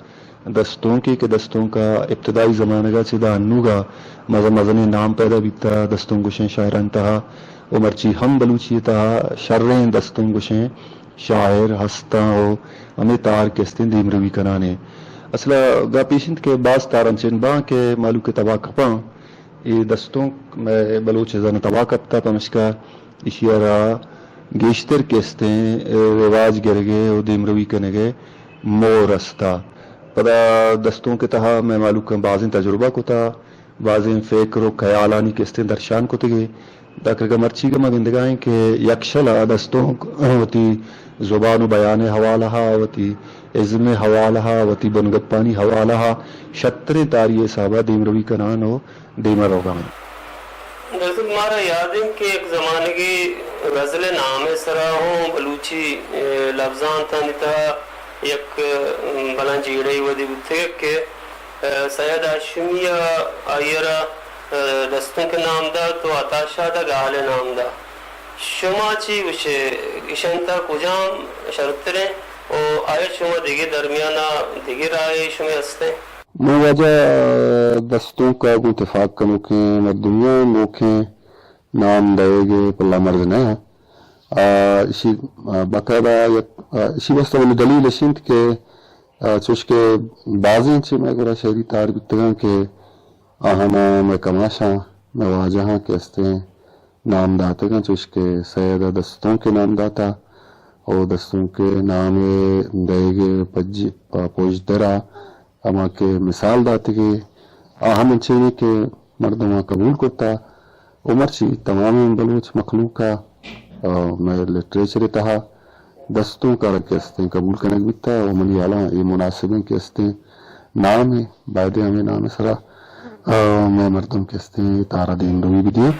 دستوں کے دستوں کا ابتدائی زمانہ کا چیدہ انو گا مزنے نام پیدا بیتا دستوں گشیں شاعران تہا وہ مرچی ہم بلوچی تہا شرریں دستوں گشیں شاعر ہستا ہو ہمیں تار کستے دیم روی کنانے اصلا گا پیشنت کے بعض تارن چن باں کے مالو کے تباہ کپاں یہ دستوں میں بلوچ زن تباہ کپتا پمشکا اشیارا گیشتر کستے رواج گرگے و دیم روی کنگے مور استا پدا دستوں کے تہا میں مالو کا بعضیں تجربہ کو تا بعضیں فکر و خیالانی کستے درشان کو تگے داکر کا مرچی کا مگندگائیں کہ یکشلا دستوں ہوتی زبان و بیان حوالہا ہوتی عزم حوالہا ہوتی بنگت پانی حوالہا شتر تاریہ صحابہ دیم روی کنان ہو دیمہ روگا میں دراصل ہمارا یاد ہے کہ ایک زمانے کی غزل نام سرا ہوں بلوچی لفظان تھا نیتا یک بلان جیڑے ودی بودتے کہ سید ہاشمیہ آئیرہ دستوں کے نام دا تو عطاشہ دا گال نام دا شما چی وشے اشانتا کجام شرط رہیں اور آئے شما دیگے درمیانہ دیگے رائے شما ہستے میں وجہ دستوں کا کو اتفاق کا موکیں مردمیاں موکیں نام دے گے پلا مرض نہیں اسی باقاعدہ اسی واسطہ والی دلیل اشنت کے چوش کے بعضیں چھ میں گرہ شہری تار بتگاں کے آہنا میں کماشاں میں واجہاں کے استے نام داتے گا چوش کے سیدہ دستوں کے نام داتا اور دستوں کے نام دے گے پوجدرہ اما کے مثال داتے گے آہم انچینی کے مردمہ قبول کرتا عمر چی تمام بلوچ مخلوق کا میں لٹریچر تہا دستوں کا رکھ استے قبول کرنے بیتا اور ملیالا یہ مناسبیں کے استے نام ہے بائدے ہمیں نام سرا میں مردم کے استے تارا دین روی بھی دیا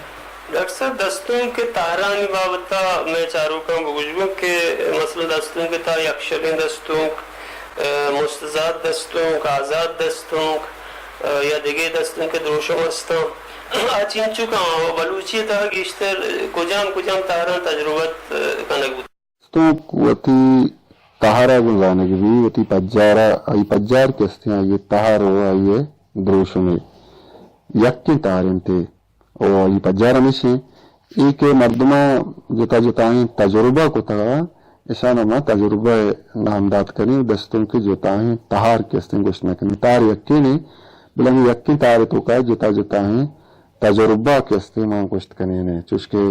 ڈاکٹر صاحب دستوں کے تارانی بابتا میں چاروں کا بگجبوں کہ مثلا دستوں کے تا یکشلیں دستوں مستزاد دستوں آزاد دستوں یا دیگے دستوں کے دروشوں ہستوں آچین چکا وہ بلوچی تا گیشتر کجام تاران تجربت کنک بود دستوں وطی تہارا گنزانے کی بھی وطی پجارا آئی پجار کستے ہیں یہ تہار ہو آئیے دروشوں میں یکی تارن تے اور یہ پجارا میں سے ایک مردمہ جتا جتائیں تجربہ کو تگا اشانہ ما تجربہ نامداد کریں دستوں کے جتائیں تہار کستے گوشت نہ کریں تار یکی نہیں بلنگ یکی تار تو کا جتا جتائیں تجربہ کستے ماں گوشت کریں نے چوشکے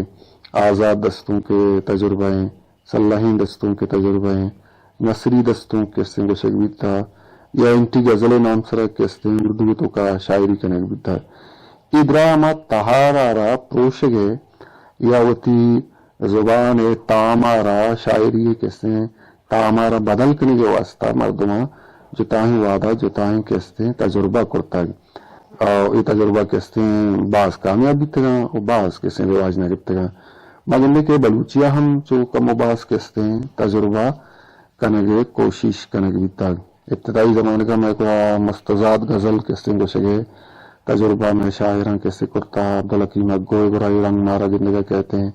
آزاد دستوں کے تجربہ ہیں صلاحین دستوں کے تجربہ ہیں نصری دستوں کستے گوشت بیتا یا انٹی غزل نام سرا کستے اردو تو کا شاعری کرنے بیتا ادراما تہارا پروشگے یا وتی زبان تامارا شاعری کستے تامارا بدل کرنے کے واسطہ مردمہ جتائیں وعدہ جتائیں کستے تجربہ کرتا ہے اور یہ تجربہ کستے بعض کامیاب بیتے گا اور بعض کستے رواج نہ بیتے گا مگر کہ بلوچیا ہم جو کم و بعض کستے تجربہ کنگے کوشش کنگ بیتا ابتدائی زمانے کا میں کو مستزاد غزل کستے کو سگے تجربہ میں شاعران کیسے کرتا عبدالحکیم اگوئے برائی رنگ مارا گندگا کہتے ہیں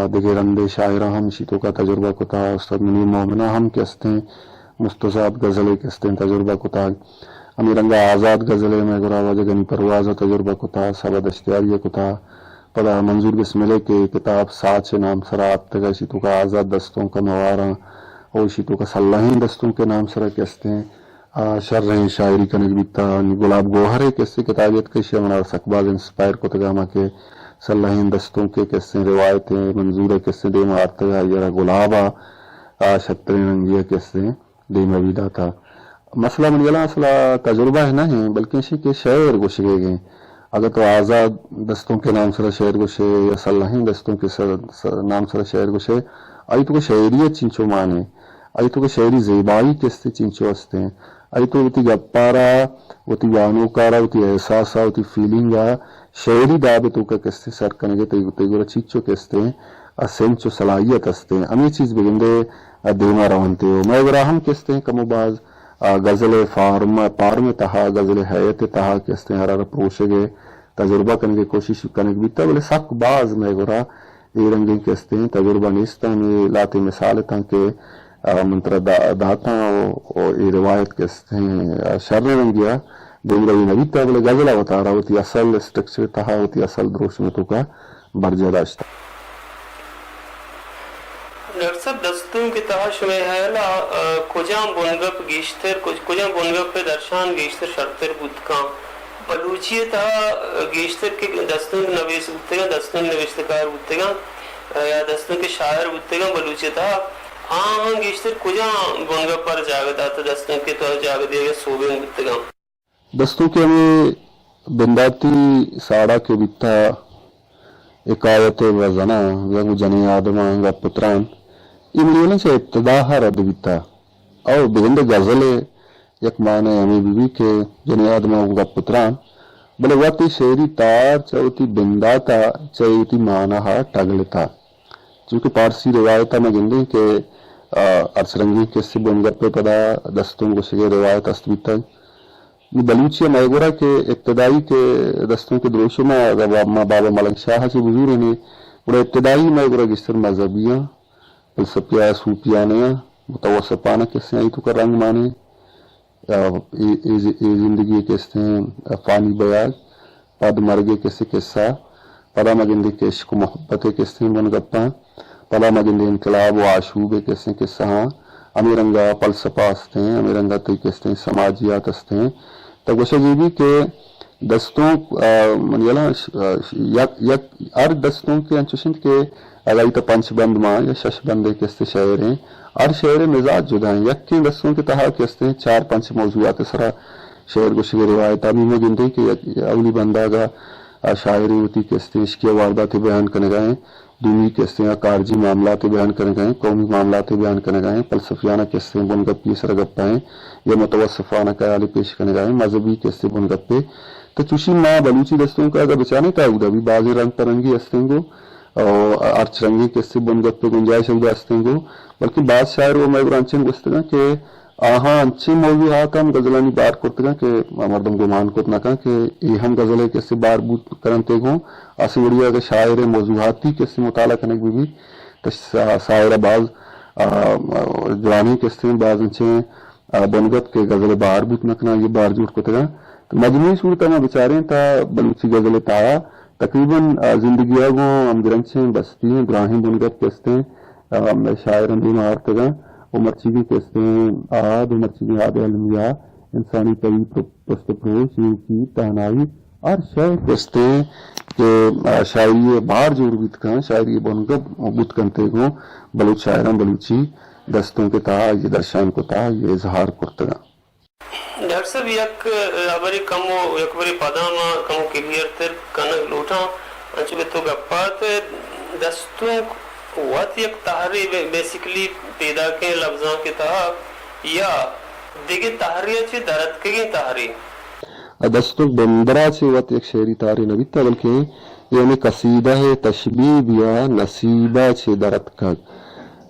دیگے رندے شاعران ہم شیتوں کا تجربہ کو تا استاد منیر مومنہ ہم کہتے ہیں مستزاد غزلے کہتے ہیں تجربہ کو تا ہمیں رنگا آزاد غزلے میں گراوا جگنی پروازہ تجربہ کو تا سبا دشتیاریہ کو تا پدا منظور بسملے کے کتاب ساتھ نام سرا تگا شیتوں کا آزاد دستوں کا مواراں اور شیتوں کا صلاحین دستوں کے نام سرا کہتے ہیں شرح شاعری کنگ بیتا گلاب گوہر قصے کتابیت کے شمار سکباز انسپائر کو تگاما کے صلاحین دستوں کے قصے روایتیں منظور قصے دے مارتگا یرا گلابا شتر رنگیہ قصے دے مویدہ تھا مسئلہ من یلا مسئلہ تجربہ ہے نہیں بلکہ اسی کے شعر گوشگے گئے اگر تو آزاد دستوں کے نام سر شعر گوشے یا صلاحین دستوں کے نام سر شعر گوشے آئی تو شعریت چنچو مانے آئی تو شعری زیبائی قصے چنچو ہستے ہیں آئی تو ہوتی گپارا ہوتی وانوکارا ہوتی احساسا ہوتی فیلنگا شعری دابتوں کا قصے سر کنگے تیگورا چیچو قصے سینچو صلاحیت ہستے ہیں ہمیں چیز بگندے دیما روانتے ہو میں ابراہم قصے ہیں کم و باز غزل پارم تہا غزل حیت تہا قصے ہیں ہرارا پروشے گئے تجربہ کنگے کوشش کنگ بیتا بلے سک باز میں گورا اے رنگیں قصے ہیں تجربہ نیستا میں لاتے مثال تھا کہ منتر داتا یہ روایت قصے ہیں شر رنگیا دیگر نبیتا بلے غزلہ بتا رہا ہوتی اصل اسٹرکچر تہا ہوتی اصل دروشمتوں کا برجہ داشتا ڈاکٹر صاحب دستوں کے تحش میں ہے کجام بنگپ گیشتر کجام بنگپ پہ درشان گیشتر شرطر بدکاں بلوچی تھا گیشتر کے دستوں کے نویس بودتے گا دستوں کے نویشتکار بودتے گا یا دستوں کے شاعر بودتے گا بلوچی تھا ہاں گیشتر کجام بنگپ پر جاگتا تھا دستوں کے تو جاگ دیا گیا صوبے بودتے گا دستوں کے ہمیں بنداتی ساڑا کے بیتا اکایت وزنا گنگ جنی آدمہ گا پتران یہ ملیونا سے ابتداہ رد بیتا اور بگند غزل یک معنی ہمیں بھی کہ جنی آدمہ گا پتران بلے واتی شعری تار چاہوتی بنداتا چاہوتی معنی ٹگلتا چونکہ پارسی روایتا میں گندیں کہ ارسرنگی کسی بنگپ پہ پدا دستوں کو سگے روایت است بیتا بلوچی میگورا کے ابتدائی کے دستوں کے دروشوں میں بابا ملنگ شاہ سے بزرگ نے بڑا ابتدائی میگورا جس طرح مذہبیاں فلسفیاں صوفیانیاں متوسطانہ قصے آئی تو کا رنگ مانے زندگی قصے فانی بیاگ پد مرگے قصے قصہ پدا مگندے کے عشق و محبت قصے بن گپاں پدا مگندے انقلاب و آشوب قصے قصہ ہاں امیرنگا فلسفہ ہستے ہیں امیرنگا تی قصے سماجیات ہستے ہیں تب وشہ یہ بھی کہ دستوں منیلا ہر دستوں کے انچوشند کے اگائی تا پنچ بند ماں یا شش بندے قصے شعر ہیں ہر شعر مزاج جدا ہیں یک کے دستوں کے تحا قصے ہیں 4-5 موضوعات سرا شعر کو شعر روایت ابھی میں گنتے کہ اولی بندہ کا شاعری ہوتی قصے عشقیہ واردات بیان کرنے گئے دینی قصے کارجی معاملات بیان کرنے گئے قومی معاملات بیان کرنے گئے فلسفیانہ قصے بن گپی سر گپائیں یا متوسفانہ خیال پیش کرنے گئے مذہبی قصے بن گپے تو چوشی ماں بلوچی دستوں کا اگر بچانے تا اگدا بھی بعض رنگ پرنگی ہستیں گو اور ارچ رنگی قصے بن گپے گنجائش اگدا ہستیں گو بلکہ بعض شاعر وہ میں انچن گوشتے گا کہ آہاں انچے موضوعات ہم غزلانی بار کرتے گا کہ مردم گمان کو اتنا کہا کہ یہ ہم غزلیں کیسے بار بوت کرنتے گوں آسی وڑیا کہ شاعر موضوعاتی کیسے مطالعہ کرنے بھی تو شاعر بعض جوانی کیسے بعض انچے بنگت کے غزل بار بوت نکنا یہ بار جوڑ کرتے گا تو مجموعی صورت میں بچاریں تا بلوچی غزل تایا تقریباً زندگی گوں ہم گرنچیں بستی ہیں ابراہیم بنگت کیستے ہیں شاعر اندی مارتے گا مرچیگی کہتے ہیں آد مرچیگی آد علمیہ انسانی طوی پست پروش کی تہنائی اور شعر کہتے ہیں کہ شاعری بار جوڑ بیت کھاں شاعری بنگب بوت کنتے گوں بلوچ شاعران بلوچی دستوں کے تاہ یہ درشان کو تاہ یہ اظہار کرتے گا ڈاکٹر صاحب یک ابری کمو یک بری پاداما کمو کلیئر تر کنگ لوٹا انچو بیتو گپات دستوں وقت یک تحری بیسیکلی پیدا کے لفظاں کے تحا یا دیکھیں تحری اچھے درد کے تحری دستوں بندرہ سے وقت یک شعری تحری نبیتا بلکہ یہ انہیں قصیدہ ہے تشبیب یا نصیبہ چھے درد کا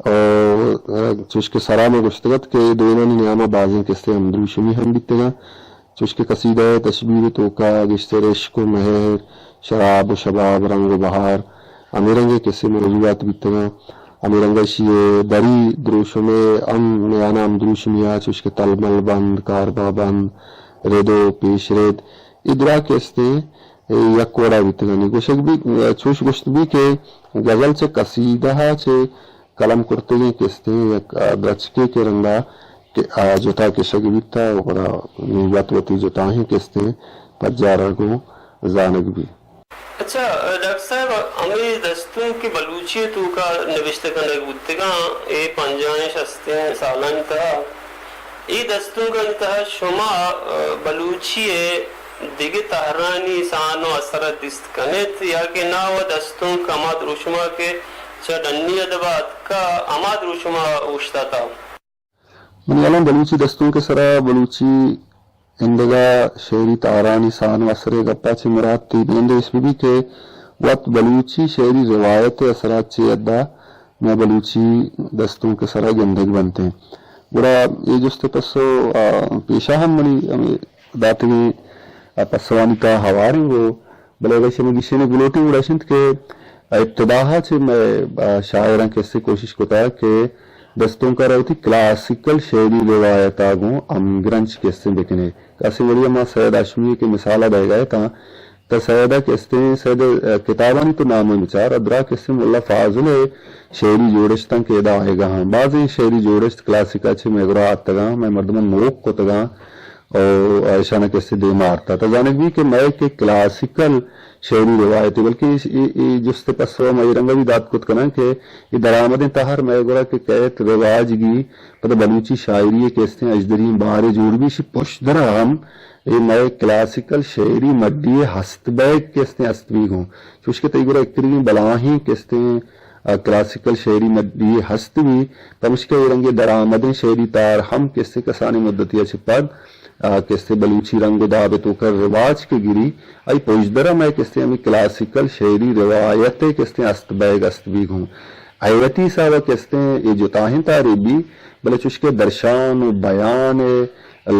اور چوش کے سرا میں گشتگت کے دونوں نے نیامہ بازیں کستے اندروشنی ہم بیتے گا چوش کے قصیدہ ہے تشبیب توکا گشتر عشق و مہر شراب و شباب رنگ و بہار امیرنگے کسی موضوعات بیتے گا امیرنگے شیئے دری دروشوں میں نیانا دروش میا چوش کے تلمل بند کاربا بند ریدو پیش رید ادرا کستے یک وڑا بیتے گا گوشک بھی چوش گشت بھی کہ غزل سے قصیدہ چھے کلم کرتے گئے کستے یک درچکے کے رنگا جوتا کے شگبیتا وغیرہ نیوات وتی جوتاہیں کستے پر جارہ کو زانگ بھی. اچھا ڈاکٹر صاحب ہمیں دستوں کی بلوچی تو کا نوشت کرنے بودتگاں اے پنجائیں شستیں سالان تا ای دستوں کا انتہا شما بلوچی دیگه تهرانی سانو اثرت دست کنید یا که ناو دستون که اماد رو شما که چه دنی ادبات که اماد رو شما اوشتا تا من یالان بلوچی دستون کے سرا بلوچی اندگا شعری تارانی سانو اثر گپا چی مراد تی بیندے اس بھی کہ وقت بلوچی شعری روایت اثرات چی ادا میں بلوچی دستوں کے سرا گندگ بنتے ہیں بڑا یہ جستے پسو پیشہ ہم منی داتنی پسوانی تا ہواری وہ بلے ویسے مگیشے نے گلوٹی اڑاشنت کے ابتداہا چھے میں شاعران کیسے کوشش کوتا ہے کہ دستوں کا رہتی کلاسیکل شعری روایت آگوں ہم گرنچ کیسے دیکھنے کاسی مریم سید آشمی کے مثالہ دے گئے تا سیدہ کیستے سید کتابانی تو نام مچار ادرا کیسے مولا فاضل شعری جوڑشتاں کے دا آئے گا ہاں بعضی شعری جوڑشت کلاسیکا چھے میں گرہ آتا گا میں مردمان موک کو تگا اور ایشانہ کیسے دے مارتا تا جانک بھی کہ میں کہ کلاسیکل شعری روایتی بلکہ جستے پسوا میں رنگا بھی داد کت کنا کہ یہ درآمدیں تاہر میں گرہ کہ کہت رواج گی پتہ بلوچی شاعری کیستے ہیں اجدرین بارے جوڑ بھی شی پوش درام یہ میں کلاسیکل شعری مڈی ہست بیگ کیستے ہیں استویگ ہوں چوش کے تیگرہ اکرین بلاہیں کیستے ہیں کلاسیکل شعری مڈی ہست بھی تمشکہ یہ رنگے درآمدیں شعری تار ہم کیستے کسانی مدتیہ چھپاد کیستے بلوچی رنگ و دابتوں کر رواج کے گری ای پوجدرہ میں کیستے ہمیں کلاسیکل شعری روایتیں کیستے استبیگ استبیگ ہوں ایوتی ساوہ کیستے یہ جو تاہیں تاریبی بلے چشکے درشان و بیان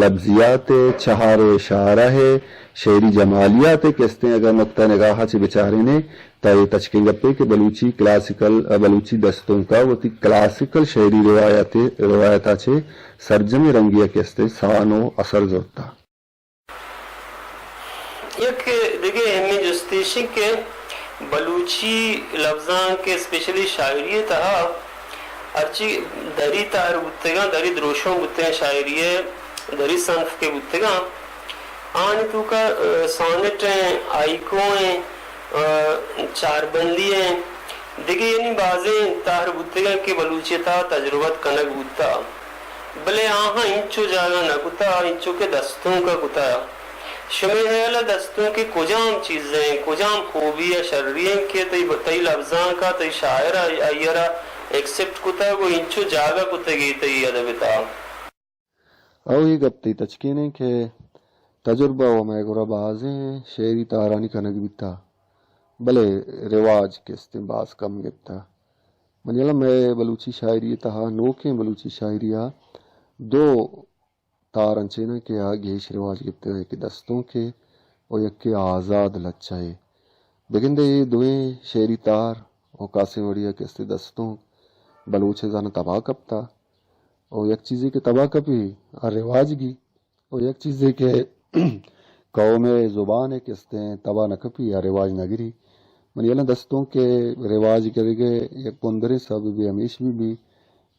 لفظیات چہار و اشارہ ہے شعری جمالیات کیستے ہیں اگر نقطہ نگاہ چھ بچارے نے تا یہ تچکیں گپے کہ بلوچی کلاسیکل بلوچی دستوں کا وہ تی کلاسیکل شعری روایتہ چھے سرجم رنگیہ کیستے سانو اثر زورتا یک دیکھے ہمیں جستیشی کے بلوچی لفظان کے اسپیشلی شاعری تہا ارچی دری تاہر بودتگاں دری دروشوں بودتے شاعری دری صنف کے بودتگاں آنی تو کا سونٹیں آئیکویں چار بندیاں دیکھے یعنی بازیں تاہر بودتگاں کے بلوچی تا تجربت کنک بودتا بلے آہاں انچو جاگا نہ کتا انچو کے دستوں کا کتا شمی حیالہ دستوں کے کجام چیزیں کجام خوبی یا شررییں کے تی لفظان کا تی شاعرہ ایرہ ایکسپٹ کتا کو انچو جاگا کتا گی تی ادبتا او یہ گپتی تچکینے کہ تجربہ و میں گرہ بازیں شعری تارانی کنک بیتا بلے رواج کستے باز کم گپتا منیلہ میں بلوچی شاعری تہا نوکیں بلوچی شاعریہ دو تارنچے نا کہ گیش رواج گپتے ہیں کہ دستوں کے اور یک کے آزاد لچائے لیکن دے یہ دوئیں شعری تار اور کاسے وڑیا کستے دستوں بلوچے زانا تباہ کپتا اور یک چیزیں کے تباہ کپی اور رواج گی اور یک چیزیں کے قوم زبان ہے کستے ہیں تباہ نہ کپی یا رواج نہ گری من یہ دستوں کے رواج کرے گئے یک پندرے سب بھی ہمیش بھی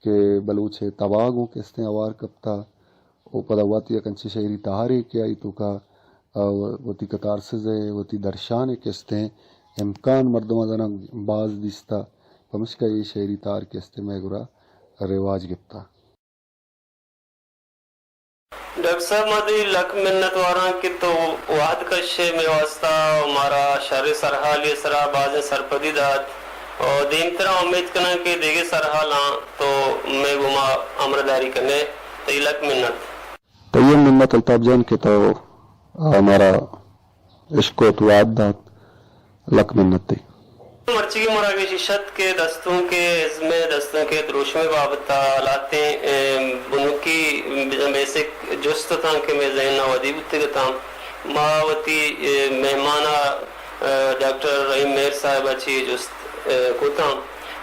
کہ بلوچے تباگوں کستے اوار کپتا او پدواتی اکنچی شعری تہاری کیا ای تو کا وتی قطار سزے وتی درشان کستے امکان مردم ازانا باز دیستا پمشکا یہ شعری تار کستے میں گرا رواج گپتا ڈاکٹر صاحب مادری لک منت واران کی تو وعد کشے میں واسطہ ہمارا شر سرحال یہ سرا باز سرپدی داد اور دیم طرح امید کرنا کہ دیگے سرحالاں تو میں گما امرداری کرنے تیلک منت تیم منت الطاب جان کے تو ہمارا عشق و توعد داد لک منت تی مرچی کی مراغی شیشت کے دستوں کے عزمے دستوں کے دروش میں بابتا لاتے بنو کی بیسک جست تھا کہ میں ذہنہ ودی بودتے گتا ماوتی مہمانہ ڈاکٹر رحیم میر صاحب اچھی جست کوتا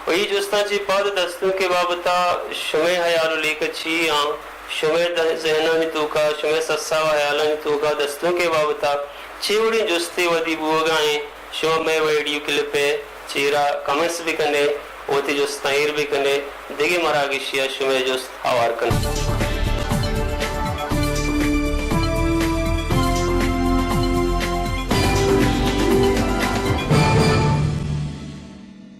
وہی جستا چی پاد دستوں کے بابتا شمع حیالو لے کر چی آن شمع ذہنہ نی توکا شمع سسا و حیالہ نی توکا دستوں کے بابتا چیوڑی جستے ودی بوگائیں شمع میں ویڈیو کلپے چیرا کمنٹس بھی کنے ہوتی جست تحیر بھی کنے دیگے مراغشیہ شمع جست آوار کنے